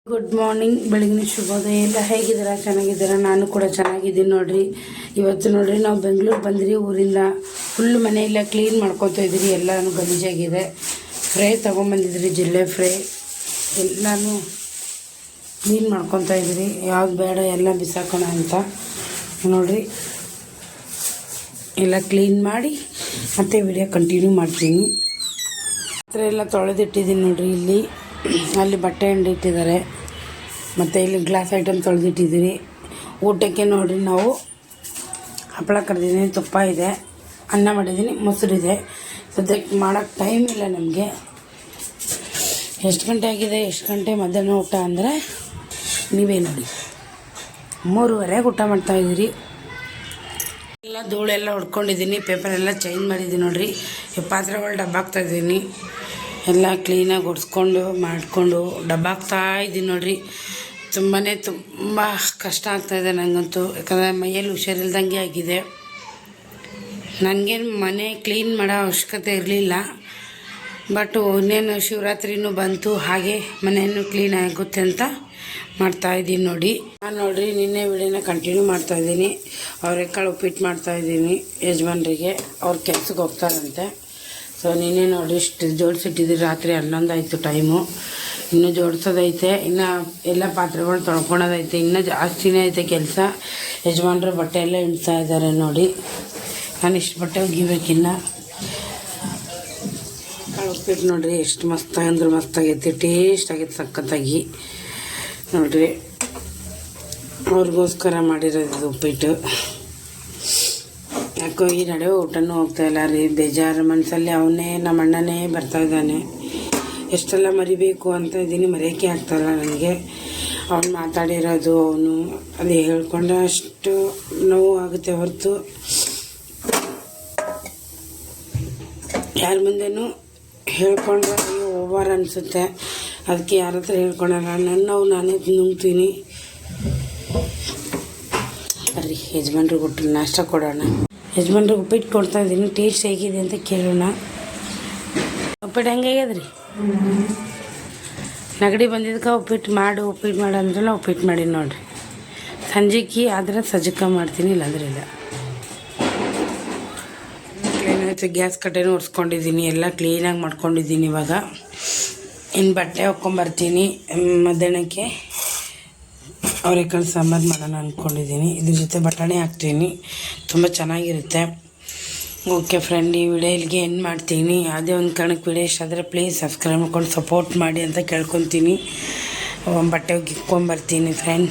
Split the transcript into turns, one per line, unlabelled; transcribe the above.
Good morning, ಬೆಳಗಿನ ಶುಭೋದಯ. ಎಲ್ಲ ಹೇಗಿದ್ದೀರಾ? ಚೆನ್ನಾಗಿದ್ದೀರಾ? ನಾನು ಕೂಡ ಚೆನ್ನಾಗಿದ್ದೀನಿ ನೋಡ್ರಿ. ಇವತ್ತು ನೋಡ್ರಿ ನಾವು ಬೆಂಗಳೂರು ಬಂದ್ರಿ. ಊರಿಂದ ಫುಲ್ ಮನೆಯೆಲ್ಲ ಕ್ಲೀನ್ ಮಾಡ್ಕೊತಾ ಇದ್ರಿ. ಎಲ್ಲನೂ ಗಲೀಜಾಗಿದೆ. ಫ್ರೈ ತೊಗೊಂಬಂದಿದ್ರಿ, ಜಿಲ್ಲೆ ಫ್ರೈ ಎಲ್ಲನೂ ಕ್ಲೀನ್ ಮಾಡ್ಕೊತಾ ಇದ್ರಿ. ಯಾವ್ದು ಬೇಡ ಎಲ್ಲ ಬಿಸಾಕೋಣ ಅಂತ ನೋಡ್ರಿ. ಎಲ್ಲ ಕ್ಲೀನ್ ಮಾಡಿ ಮತ್ತೆ ವಿಡಿಯೋ ಕಂಟಿನ್ಯೂ ಮಾಡ್ತೀನಿ. ಪಾತ್ರೆ ಎಲ್ಲ ತೊಳೆದಿಟ್ಟಿದ್ದೀನಿ ನೋಡ್ರಿ. ಇಲ್ಲಿ ಅಲ್ಲಿ ಬಟ್ಟೆ ಹಿಂಡಿ ಇಟ್ಟಿದ್ದಾರೆ. ಮತ್ತು ಇಲ್ಲಿ ಗ್ಲಾಸ್ ಐಟಮ್ ತೊಳೆದಿಟ್ಟಿದ್ದೀರಿ. ಊಟಕ್ಕೆ ನೋಡಿರಿ, ನಾವು ಹಪ್ಪಳ ಕರೆದಿದ್ದೀನಿ, ತುಪ್ಪ ಇದೆ, ಅನ್ನ ಮಾಡಿದ್ದೀನಿ, ಮೊಸರಿದೆ. ಸದ್ಯಕ್ಕೆ ಮಾಡೋಕ್ಕೆ ಟೈಮ್ ಇಲ್ಲ ನಮಗೆ. ಎಷ್ಟು ಗಂಟೆ ಆಗಿದೆ, ಎಷ್ಟು ಗಂಟೆ ಮಧ್ಯಾಹ್ನ ಊಟ ಅಂದರೆ ನೀವೇ ನೋಡಿ. 3:30 ಊಟ ಮಾಡ್ತಾಯಿದ್ದೀರಿ. ಎಲ್ಲ ಧೂಳೆಲ್ಲ ಹೊಡ್ಕೊಂಡಿದ್ದೀನಿ, ಪೇಪರೆಲ್ಲ ಚೇಂಜ್ ಮಾಡಿದ್ದೀನಿ ನೋಡಿರಿ. ಪಾತ್ರೆಗಳು ಡಬ್ಬಾಕ್ತಾಯಿದ್ದೀನಿ. ಎಲ್ಲ ಕ್ಲೀನಾಗಿ ಒರೆಸ್ಕೊಂಡು ಮಾಡಿಕೊಂಡು ಡಬ್ಬಾಕ್ತಾಯಿದ್ದೀನಿ ನೋಡಿರಿ. ತುಂಬ ಕಷ್ಟ ಆಗ್ತಾಯಿದೆ ನನಗಂತೂ. ಯಾಕಂದರೆ ಮೈಯಲ್ಲಿ ಹುಷಾರಿಲ್ದಂಗೆ ಆಗಿದೆ. ನನಗೇನು ಮನೆ ಕ್ಲೀನ್ ಮಾಡೋ ಅವಶ್ಯಕತೆ ಇರಲಿಲ್ಲ. ಬಟ್ ಇನ್ನೇನು ಶಿವರಾತ್ರಿನೂ ಬಂತು, ಹಾಗೆ ಮನೆಯನ್ನು ಕ್ಲೀನ್ ಆಗುತ್ತೆ ಅಂತ ಮಾಡ್ತಾಯಿದ್ದೀನಿ ನೋಡಿ. ನಾನು ನೋಡಿರಿ ನಿನ್ನೆ ವಿಡಿಯೋನ ಕಂಟಿನ್ಯೂ ಮಾಡ್ತಾಯಿದ್ದೀನಿ. ಅವರೆಕಾಳು ಉಪ್ಪಿಟ್ಟು ಮಾಡ್ತಾಯಿದ್ದೀನಿ ಯಜಮಾನ್ರಿಗೆ. ಅವ್ರು ಕೆಲ್ಸಕ್ಕೆ ಹೋಗ್ತಾರಂತೆ. ಸೊ ನಿನ್ನೆ ನೋಡಿ ಇಷ್ಟು ಜೋಡಿಸಿಟ್ಟಿದ್ದೀರಿ. ರಾತ್ರಿ 11 ಆಯಿತು ಟೈಮು. ಇನ್ನೂ ಜೋಡಿಸೋದೈತೆ, ಇನ್ನು ಎಲ್ಲ ಪಾತ್ರೆಗಳು ತೊಳ್ಕೊಳೋದೈತೆ. ಇನ್ನೂ ಜಾಸ್ತಿನೇ ಐತೆ ಕೆಲಸ. ಯಜಮಾನ್ರು ಬಟ್ಟೆ ಎಲ್ಲ ಹಿಂಡ್ತಾ ಇದ್ದಾರೆ ನೋಡಿ. ನಾನು ಇಷ್ಟು ಬಟ್ಟೆ ಒಗಿಬೇಕಿನ್ನ. ಉಪ್ಪಿಟ್ಟು ನೋಡಿರಿ ಎಷ್ಟು ಮಸ್ತಾಗಿ ಅಂದ್ರೆ ಮಸ್ತಾಗೈತೆ, ಟೇಸ್ಟ್ ಆಗೈತೆ ಸಖತ್ತಾಗಿ ನೋಡಿರಿ. ಅವ್ರಿಗೋಸ್ಕರ ಮಾಡಿರೋದು ಉಪ್ಪಿಟ್ಟು. ಯಾಕೋ ಈ ನಡುವೆ ಊಟನೂ ಹೋಗ್ತಾಯಿಲ್ಲ ರೀ. ಬೇಜಾರು ಮನಸ್ಸಲ್ಲಿ ಅವನೇ ನಮ್ಮ ಅಣ್ಣನೇ ಬರ್ತಾಯಿದ್ದಾನೆ. ಎಷ್ಟೆಲ್ಲ ಮರಿಬೇಕು ಅಂತ ಇದ್ದೀನಿ, ಮರೆಯೋಕ್ಕೆ ಆಗ್ತಾಯಿಲ್ಲ ನನಗೆ. ಅವನು ಮಾತಾಡಿರೋದು, ಅವನು ಅದು ಹೇಳ್ಕೊಂಡ್ರೆ ಅಷ್ಟು ನೋವು ಆಗುತ್ತೆ ಹೊರತು ಯಾರ ಮುಂದೆನೂ ಹೇಳ್ಕೊಂಡ್ರೆ ಓವರ್ ಅನಿಸುತ್ತೆ. ಅದಕ್ಕೆ ಯಾರ ಹತ್ರ ಹೇಳ್ಕೊಳಲ್ಲ. ನನ್ನವು ನಾನೇ ನುಂಗ್ತೀನಿ. ಬರ್ರಿ ಯಜಮಾನ್ರಿಗೆ ಕೊಟ್ಟು ನಾಷ್ಟ ಕೊಡೋಣ. ಯಜಮಾನ್ರಿಗೆ ಉಪ್ಪಿಟ್ಟು ಕೊಡ್ತಾಯಿದ್ದೀನಿ. ಟೇಸ್ಟ್ ಹೇಗಿದೆ ಅಂತ ಕೇಳೋಣ. ಉಪ್ಪಿಟ್ಟು ಹೆಂಗಾಗ್ಯದ್ರಿ? ನೆಗಡಿ ಬಂದಿದ್ದಕ್ಕೆ ಉಪ್ಪಿಟ್ಟು ಮಾಡು ಅಂದ್ರಲ್ಲ, ಉಪ್ಪಿಟ್ಟು ಮಾಡಿ ನೋಡಿರಿ. ಸಂಜೆಗೆ ಆದರೆ ಸಜ್ಜಕ ಮಾಡ್ತೀನಿ, ಇಲ್ಲಾಂದ್ರೆ ಇಲ್ಲ. ಕ್ಲೀನಾಗಿ ಗ್ಯಾಸ್ ಕಟ್ಟೆನೂ ಒರೆಸ್ಕೊಂಡಿದ್ದೀನಿ, ಎಲ್ಲ ಕ್ಲೀನಾಗಿ ಮಾಡ್ಕೊಂಡಿದ್ದೀನಿ. ಇವಾಗ ಇನ್ನು ಬಟ್ಟೆ ಹೊಕ್ಕೊಂಬರ್ತೀನಿ. ಮಧ್ಯಾಹ್ನಕ್ಕೆ ಅವರೆಕಾಳು ಸಾಂಬಾರು ಮಾಡೋಣ ಅಂದ್ಕೊಂಡಿದ್ದೀನಿ. ಇದ್ರ ಜೊತೆ ಬಟಾಣಿ ಹಾಕ್ತೀನಿ, ತುಂಬ ಚೆನ್ನಾಗಿರುತ್ತೆ. ಓಕೆ ಫ್ರೆಂಡ್, ಈ ವಿಡಿಯೋ ಇಲ್ಲಿಗೆ ಎಂಡ್ ಮಾಡ್ತೀನಿ. ಯಾವುದೇ ಒಂದು ಕಾರಣಕ್ಕೆ ವಿಡಿಯೋ ಇಷ್ಟ ಆದರೆ ಪ್ಲೀಸ್ ಸಬ್ಸ್ಕ್ರೈಬ್ ಮಾಡ್ಕೊಂಡು ಸಪೋರ್ಟ್ ಮಾಡಿ ಅಂತ ಕೇಳ್ಕೊತೀನಿ. ಬಟ್ಟೆ ಒಗಿಕ್ಕೊಂಬರ್ತೀನಿ ಫ್ರೆಂಡ್.